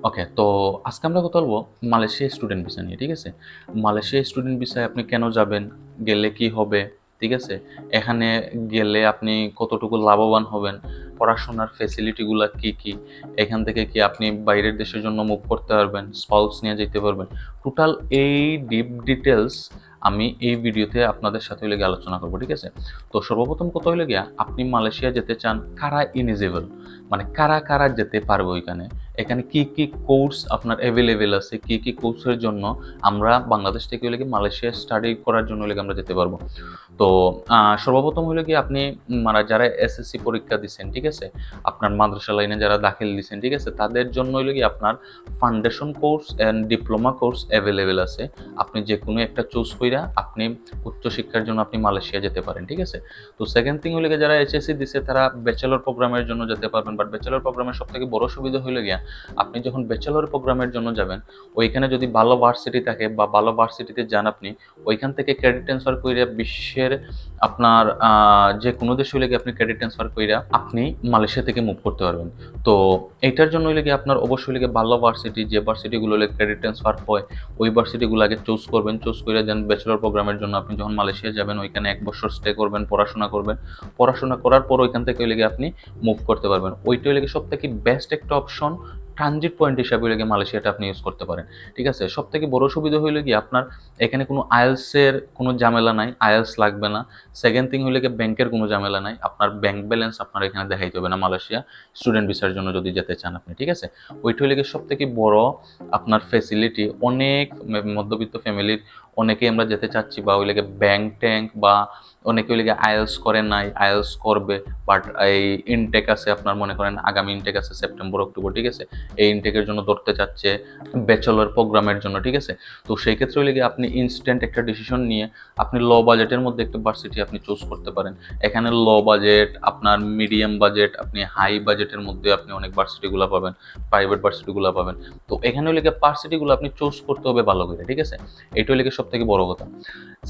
ওকে, তো আজকে আমরা কথা বলবো মালয়েশিয়া স্টুডেন্ট ভিসা নিয়ে, ঠিক আছে? মালয়েশিয়া স্টুডেন্ট ভিসায় আপনি কেন যাবেন? গেলে কি হবে? ঠিক আছে? এখানে গেলে আপনি কতটুকু লাভবান হবেন? পড়াশোনার ফ্যাসিলিটিগুলা কি, কি? এখান থেকে কি আপনি বাইরের দেশের জন্য মুভ করতে পারবেন? স্পাউস নিয়ে যেতে পারবেন? টোটাল এই ডিপ ডিটেইলস আমি এই ভিডিওতে আপনাদের সাথে হইলে গিয়ে আলোচনা করব, ঠিক আছে? তো সর্বপ্রথম কথা হইলে গিয়া আপনি মালয়েশিয়া যেতে চান, কারা এলিজিবল? মানে কারা, কারা যেতে পারবে ওইখানে? এখানে কি কি কোর্স আপনার অ্যাভেলেবেল আছে, কি কি কোর্সের জন্য আমরা বাংলাদেশ থেকে হলে কি মালয়েশিয়া স্টাডি করার জন্য হলে আমরা যেতে পারবো। তো সর্বপ্রথম হলো কি আপনি মানে যারা এসএসসি পরীক্ষা দিচ্ছেন, ঠিক আছে, আপনার মাদ্রাসা লাইনে যারা দাখিল দিচ্ছেন, ঠিক আছে, তাদের জন্য হলো কি আপনার foundation course and diploma course available আছে। আপনি যে কোনো একটা চুজ কইরা আপনি উচ্চশিক্ষার জন্য আপনি মালয়েশিয়া যেতে পারেন, ঠিক আছে। তো সেকেন্ড থিং হলো গিয়ে যারা এইচএসসি দিচ্ছে তারা ব্যাচেলর প্রোগ্রামের জন্য যেতে পারবেন, বাট ব্যাচেলর প্রোগ্রামের সব থেকে বড় সুবিধা হলো গিয়া আপনি যখন ব্যাচেলর প্রোগ্রামের জন্য যাবেন, ওইখানে যদি ভালো ভার্সিটি থাকে বা ভালো ভার্সিটিতে যান আপনি, ওইখান থেকে ক্রেডিট ট্রান্সফার করে বিশ্বের আপনার যে কোনো দেশে হলে আপনি ক্রেডিট ট্রান্সফার কইরা আপনি মালয়েশিয়া থেকে মুভ করতে পারবেন। তো এইটার জন্য হলে কি আপনার অবশ্যই হলে ভালো ভার্সিটি, যে ভার্সিটিগুলো হলে ক্রেডিট ট্রান্সফার হয় ওই ভার্সিটিগুলো আগে চুজ করবেন। চুজ করে দেন ব্যাচেলর প্রোগ্রামের জন্য আপনি যখন মালয়েশিয়া যাবেন ওইখানে 1 বছর স্টে করবেন, পড়াশোনা করবেন। পড়াশোনা করার পর ওইখান থেকে হলে আপনি মুভ করতে পারবেন। ওইটা হলে সব থেকে বেস্ট একটা অপশন, ট্রানজিট পয়েন্ট হিসাবে হলে মালয়েশিয়াটা আপনি ইউজ করতে পারেন, ঠিক আছে। সব থেকে বড় সুবিধা হইলে কি আপনার এখানে কোনো আইএলসের কোনো ঝামেলা নাই, আইএলস লাগবে না। সেকেন্ড থিং হইলে কি ব্যাংকের কোনো ঝামেলা নাই, আপনার ব্যাংক ব্যালেন্স আপনার এখানে দেখাইতে হবে না মালয়েশিয়া স্টুডেন্ট ভিসার জন্য যদি যেতে চান আপনি, ঠিক আছে। ওইটা হইলে কি সব থেকে বড় আপনার ফেসিলিটি। অনেক মধ্যবিত্ত ফ্যামিলির অনেকেই আমরা যেতে চাচ্ছি, বা ওই লেগে ব্যাংক ট্যাঙ্ক, বা অনেকে ওই লেগে আইএলস করে নাই, আইএলস করবে, বাট এই ইনটেক আছে আপনার, মনে করেন আগামী ইনটেক আছে সেপ্টেম্বর অক্টোবর, ঠিক আছে, এই ইনটেকের জন্য ধরতে চাচ্ছে ব্যাচেলর প্রোগ্রামের জন্য, ঠিক আছে। তো সেই ক্ষেত্রে হলে গিয়ে আপনি ইনস্ট্যান্ট একটা ডিসিশন নিয়ে আপনি লো বাজেটের মধ্যে একটা ভার্সিটি আপনি চুজ করতে পারেন। এখানে লো বাজেট, আপনার মিডিয়াম বাজেট, আপনি হাই বাজেটের মধ্যে আপনি অনেক ভার্সিটিগুলো পাবেন, প্রাইভেট ভার্সিটিগুলো পাবেন। তো এখানে হলে গিয়ে ভার্সিটিগুলো আপনি চুজ করতে হবে ভালো করে, ঠিক আছে। এইটা হলে গিয়ে সব থেকে বড় কথা।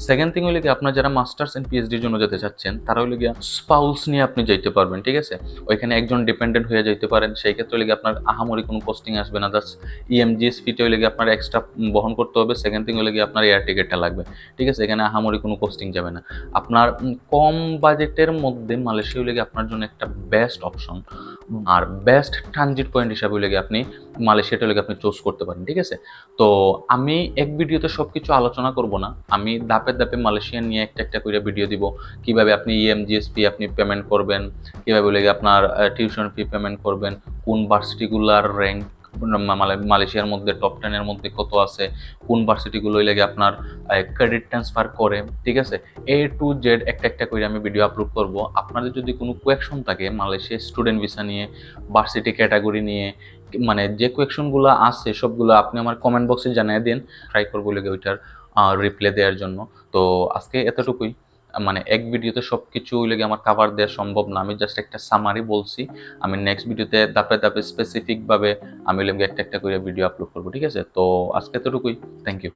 সেকেন্ড থিং হলে কি আপনার যারা মাস্টার্স এন্ড পিএইচডির জন্য যেতে চাচ্ছেন তারা হলে গিয়া স্পাউস নিয়ে আপনি যেতে পারবেন, ঠিক আছে। ওইখানে একজন ডিপেন্ডেন্ট হয়ে যেতে পারেন, সেই ক্ষেত্রে হলে গিয়ে আপনার আহামরি কোনো পোস্টিং আসবে না। জাস্ট ইএমজিএস ফিতে হলে গিয়ে আপনার এক্সট্রা বহন করতে হবে। সেকেন্ড থিং হলে গিয়ে আপনার এয়ার টিকিটটা লাগবে, ঠিক আছে। এখানে আহামরি কোনো পোস্টিং যাবে না। আপনার কম বাজেটের মধ্যে মালয়েশিয়া হলে গিয়ে আপনার জন্য একটা বেস্ট অপশন, আর বেস্ট ট্রানজিট পয়েন্ট হিসাবে হলে গিয়ে আপনি মালয়েশিয়াটা হলে আপনি চুজ করতে পারেন, ঠিক আছে। তো আমি এক ভিডিওতে সবকিছু আলোচনা করব না, আমি ধাপে ধাপে মালয়েশিয়া নিয়ে একটা একটা করে ভিডিও দিব। কিভাবে আপনি ইএমজিএস ফি আপনি পেমেন্ট করবেন, কিভাবে বলে আপনার টিউশন ফি পেমেন্ট করবেন, কোন ভার্সিটিগুলার র্যাঙ্ক মালয়েশিয়ার মধ্যে টপ 10-এর মধ্যে কত আছে, কোন ভার্সিটিগুলো লেগে আপনার ক্রেডিট ট্রান্সফার করে, ঠিক আছে। এ টু জেড একটা একটা করে আমি ভিডিও আপলোড করব। আপনাদের যদি কোনো কোয়েকশন থাকে মালয়েশিয়া স্টুডেন্ট ভিসা নিয়ে, ভার্সিটি ক্যাটাগরি নিয়ে, মানে যে কোয়েকশনগুলো আছে সবগুলো আপনি আমার কমেন্ট বক্সে জানিয়ে দিন, ট্রাই করবো লেগে ওইটার রিপ্লাই দেওয়ার জন্য। তো আজকে এতটুকুই। মানে এক ভিডিওতে সব কিছু লেগে আমার কাভার দেওয়া সম্ভব না, আমি জাস্ট একটা সামারি বলছি। আমি নেক্সট ভিডিওতে ধাপে ধাপে স্পেসিফিকভাবে আমি লেগে একটা একটা করে ভিডিও আপলোড করবো, ঠিক আছে। তো আজকে এতটুকুই। Thank you.